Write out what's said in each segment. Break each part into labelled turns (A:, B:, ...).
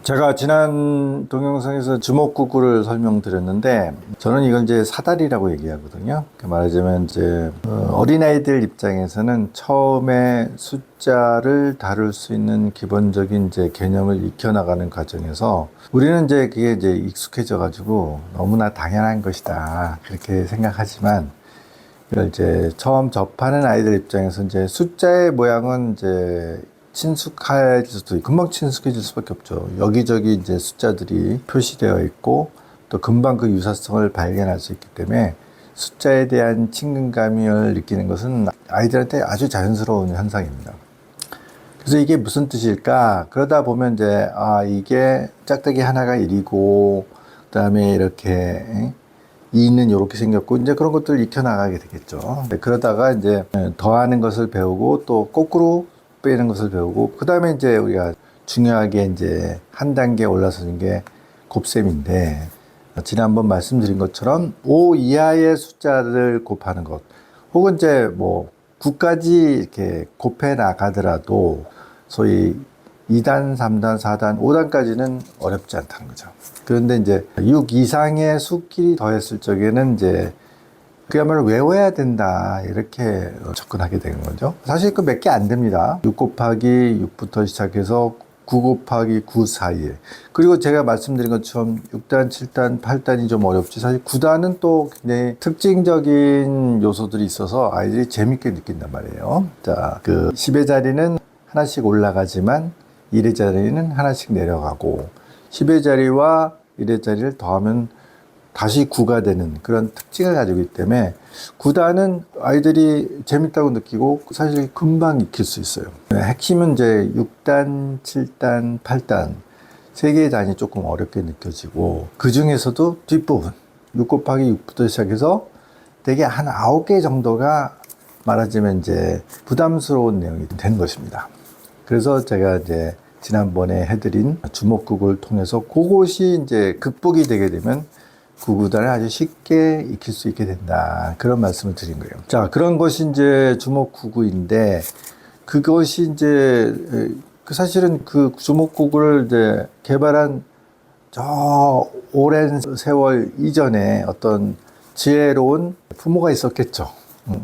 A: 제가 지난 동영상에서 주먹구구를 설명드렸는데 저는 이걸 이제 사다리라고 얘기하거든요. 말하자면 이제 어린아이들 입장에서는 처음에 숫자를 다룰 수 있는 기본적인 이제 개념을 익혀나가는 과정에서 우리는 이제 그게 이제 익숙해져 가지고 너무나 당연한 것이다 그렇게 생각하지만, 이걸 이제 처음 접하는 아이들 입장에서 이제 숫자의 모양은 이제 친숙해질 수도 있고, 금방 친숙해질 수밖에 없죠. 여기저기 이제 숫자들이 표시되어 있고, 또 금방 그 유사성을 발견할 수 있기 때문에 숫자에 대한 친근감을 느끼는 것은 아이들한테 아주 자연스러운 현상입니다. 그래서 이게 무슨 뜻일까? 그러다 보면 이제, 이게 짝대기 하나가 1이고, 그 다음에 이렇게, 2는 이렇게 생겼고, 이제 그런 것들을 익혀나가게 되겠죠. 그러다가 이제 더하는 것을 배우고, 또 거꾸로 빼는 것을 배우고, 그 다음에 이제 우리가 중요하게 이제 한 단계 올라서는 게 곱셈인데, 지난번 말씀드린 것처럼 5 이하의 숫자를 곱하는 것, 혹은 이제 뭐 9까지 이렇게 곱해 나가더라도 소위 2단, 3단, 4단, 5단까지는 어렵지 않다는 거죠. 그런데 이제 6 이상의 수끼리 더했을 적에는 이제 그야말로 외워야 된다 이렇게 접근하게 되는 거죠. 사실 그 몇 개 안 됩니다. 6 곱하기 6부터 시작해서 9 곱하기 9 사이에, 그리고 제가 말씀드린 것처럼 6단, 7단, 8단이 좀 어렵지, 사실 9단은 또 굉장히 특징적인 요소들이 있어서 아이들이 재밌게 느낀단 말이에요. 자, 그 10의 자리는 하나씩 올라가지만 1의 자리는 하나씩 내려가고, 10의 자리와 1의 자리를 더하면 다시 9가 되는 그런 특징을 가지고 있기 때문에 9단은 아이들이 재밌다고 느끼고 사실 금방 익힐 수 있어요. 핵심은 이제 6단, 7단, 8단 세 개의 단이 조금 어렵게 느껴지고, 그 중에서도 뒷부분 6 곱하기 6부터 시작해서 되게 한 9개 정도가 말하자면 이제 부담스러운 내용이 되는 것입니다. 그래서 제가 이제 지난번에 해드린 주먹구구를 통해서 그것이 이제 극복이 되게 되면 구구단을 아주 쉽게 익힐 수 있게 된다, 그런 말씀을 드린 거예요. 자, 그런 것이 이제 주먹구구인데, 그것이 이제 사실은 그 주먹구구를 이제 개발한 저 오랜 세월 이전에 어떤 지혜로운 부모가 있었겠죠.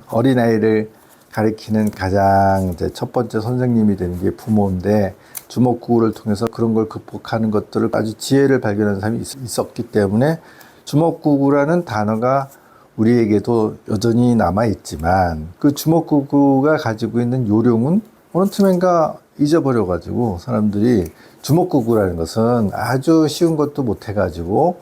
A: 어린아이를 가리키는 가장 이제 첫 번째 선생님이 되는 게 부모인데, 주먹구구를 통해서 그런 걸 극복하는 것들을 아주 지혜를 발견하는 사람이 있었기 때문에 주먹구구라는 단어가 우리에게도 여전히 남아있지만, 그 주먹구구가 가지고 있는 요령은 어느 틈엔가 잊어버려가지고 사람들이 주먹구구라는 것은 아주 쉬운 것도 못해가지고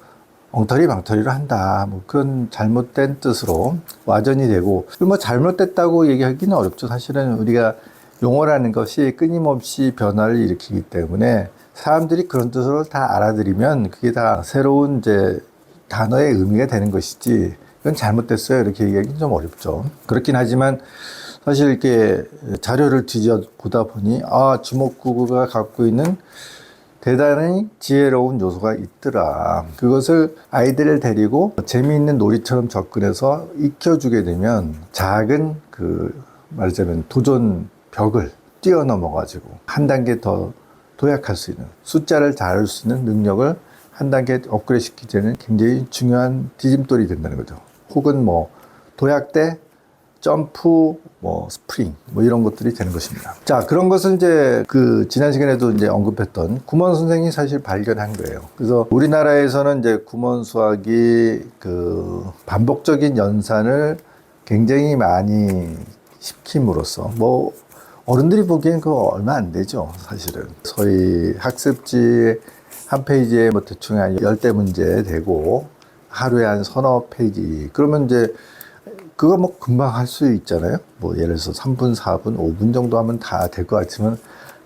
A: 엉터리 망터리로 한다, 뭐 그런 잘못된 뜻으로 와전이 되고, 뭐 잘못됐다고 얘기하기는 어렵죠. 사실은 우리가 용어라는 것이 끊임없이 변화를 일으키기 때문에 사람들이 그런 뜻으로 다 알아들이면 그게 다 새로운 이제 단어의 의미가 되는 것이지, 이건 잘못됐어요 이렇게 얘기하기는 좀 어렵죠. 그렇긴 하지만 사실 이렇게 자료를 뒤져 보다 보니 주먹구구가 갖고 있는 대단히 지혜로운 요소가 있더라. 그것을 아이들을 데리고 재미있는 놀이처럼 접근해서 익혀주게 되면 작은 그 말하자면 도전 벽을 뛰어넘어 가지고 한 단계 더 도약할 수 있는, 숫자를 다룰 수 있는 능력을 한 단계 업그레이드 시키자는 굉장히 중요한 디딤돌이 된다는 거죠. 혹은 뭐 도약 때 점프, 뭐 스프링, 뭐 이런 것들이 되는 것입니다. 자, 그런 것을 이제 그 지난 시간에도 이제 언급했던 구몬 선생이 사실 발견한 거예요. 그래서 우리나라에서는 이제 구몬 수학이 그 반복적인 연산을 굉장히 많이 시킴으로써, 뭐 어른들이 보기엔 그거 얼마 안 되죠, 사실은. 소위 학습지 한 페이지에 뭐 대충 한 10대 문제 되고 하루에 한 서너 페이지, 그러면 이제 그거 뭐 금방 할 수 있잖아요. 뭐 예를 들어서 3분, 4분, 5분 정도 하면 다 될 것 같지만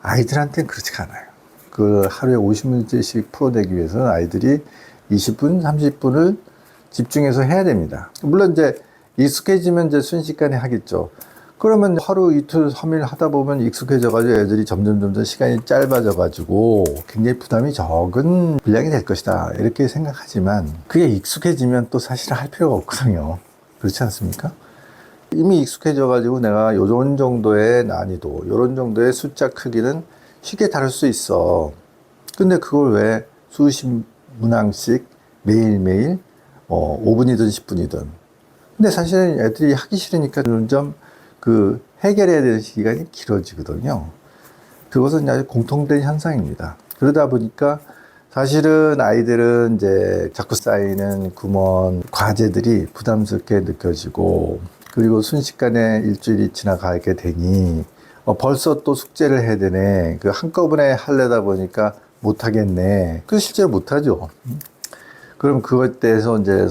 A: 아이들한테는 그렇지가 않아요. 그 하루에 50문제씩 풀어내기 위해서는 아이들이 20분, 30분을 집중해서 해야 됩니다. 물론 이제 익숙해지면 이제 순식간에 하겠죠. 그러면 하루 이틀 3일 하다 보면 익숙해져가지고 애들이 점점 시간이 짧아져가지고 굉장히 부담이 적은 분량이 될 것이다 이렇게 생각하지만, 그게 익숙해지면 또 사실 할 필요가 없거든요. 그렇지 않습니까? 이미 익숙해져가지고 내가 요런 정도의 난이도, 요런 정도의 숫자 크기는 쉽게 다룰 수 있어. 근데 그걸 왜 수십 문항씩 매일매일 5분이든 10분이든. 근데 사실은 애들이 하기 싫으니까 점점 그 해결해야 되는 시간이 길어지거든요. 그것은 아주 공통된 현상입니다. 그러다 보니까 사실은 아이들은 이제 자꾸 쌓이는 구먼 과제들이 부담스럽게 느껴지고, 그리고 순식간에 일주일이 지나가게 되니 벌써 또 숙제를 해야 되네. 그 한꺼번에 하려다 보니까 못하겠네. 그 실제로 못하죠. 그럼 그것 대해서 이제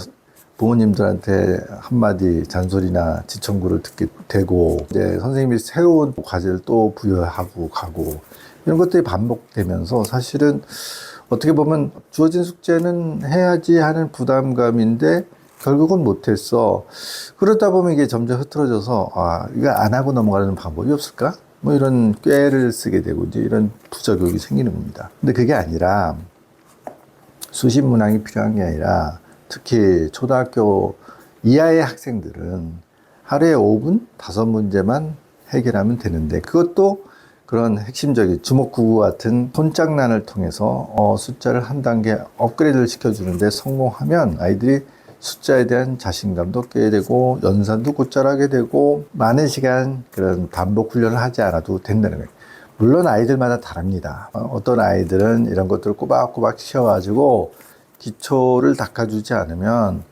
A: 부모님들한테 한마디 잔소리나 지청구를 듣게 되고, 이제 선생님이 새로운 과제를 또 부여하고 가고, 이런 것들이 반복되면서 사실은 어떻게 보면 주어진 숙제는 해야지 하는 부담감인데 결국은 못했어. 그러다 보면 이게 점점 흐트러져서, 이거 안 하고 넘어가는 방법이 없을까? 뭐 이런 꾀를 쓰게 되고 이제 이런 부작용이 생기는 겁니다. 근데 그게 아니라 수십 문항이 필요한 게 아니라, 특히 초등학교 이하의 학생들은 하루에 5분 5문제만 해결하면 되는데, 그것도 그런 핵심적인 주먹구구 같은 손장난을 통해서 숫자를 한 단계 업그레이드를 시켜주는데 성공하면 아이들이 숫자에 대한 자신감도 얻게 되고 연산도 곧잘 하게 되고 많은 시간 그런 반복 훈련을 하지 않아도 된다는 거예요. 물론 아이들마다 다릅니다. 어떤 아이들은 이런 것들을 꼬박꼬박 시켜가지고 기초를 닦아주지 않으면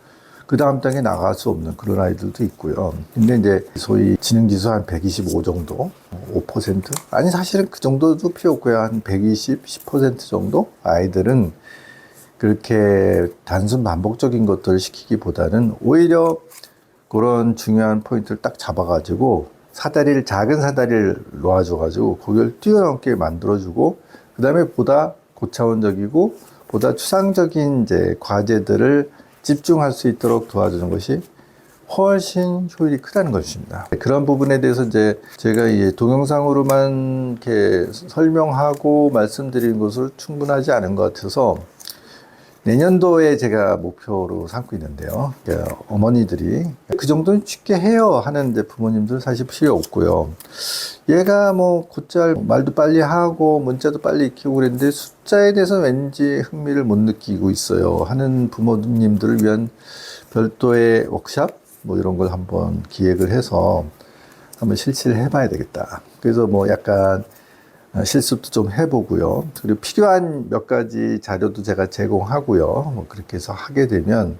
A: 그 다음 단계 나갈 수 없는 그런 아이들도 있고요. 근데 이제 소위 지능지수 한 125 정도, 5%? 아니, 사실은 그 정도도 필요 없고요. 한 120, 10% 정도 아이들은 그렇게 단순 반복적인 것들을 시키기보다는 오히려 그런 중요한 포인트를 딱 잡아가지고 작은 사다리를 놓아줘가지고 거기를 뛰어넘게 만들어주고, 그 다음에 보다 고차원적이고 보다 추상적인 이제 과제들을 집중할 수 있도록 도와주는 것이 훨씬 효율이 크다는 것입니다. 그런 부분에 대해서 이제 제가 이 동영상으로만 이렇게 설명하고 말씀드리는 것을 충분하지 않은 것 같아서 내년도에 제가 목표로 삼고 있는데요. 어머니들이 그 정도는 쉽게 해요 하는데 부모님들 사실 필요 없고요. 얘가 뭐 곧잘 말도 빨리 하고 문자도 빨리 익히고 그랬는데 숫자에 대해서 왠지 흥미를 못 느끼고 있어요 하는 부모님들을 위한 별도의 워크샵 뭐 이런 걸 한번 기획을 해서 한번 실시를 해봐야 되겠다. 그래서 뭐 약간 실습도 좀 해보고요. 그리고 필요한 몇 가지 자료도 제가 제공하고요. 뭐 그렇게 해서 하게 되면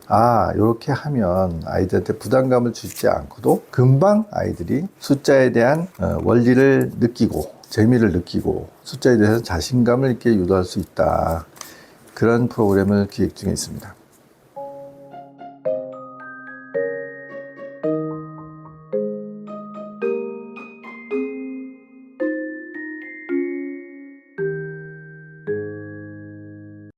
A: 이렇게 하면 아이들한테 부담감을 주지 않고도 금방 아이들이 숫자에 대한 원리를 느끼고 재미를 느끼고 숫자에 대해서 자신감을 이렇게 유도할 수 있다. 그런 프로그램을 기획 중에 있습니다.